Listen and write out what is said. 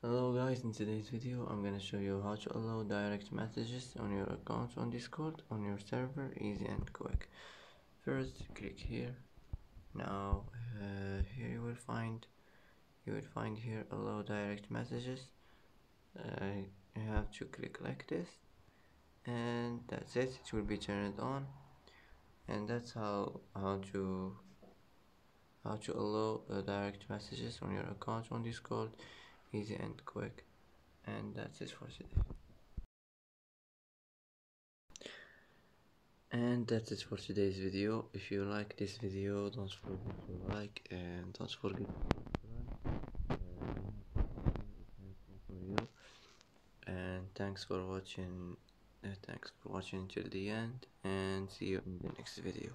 Hello guys, in today's video I'm gonna show you how to allow direct messages on your account on Discord on your server easy and quick. First click here. Now here you will find here allow direct messages. You have to click like this and that's it. It will be turned on, and that's how to allow direct messages on your account on Discord easy and quick. And that's it for today. And that's it for today's video. If you like this video, don't forget to like and don't forget to subscribe. For you. And thanks for watching. Thanks for watching till the end, and see you in the next video.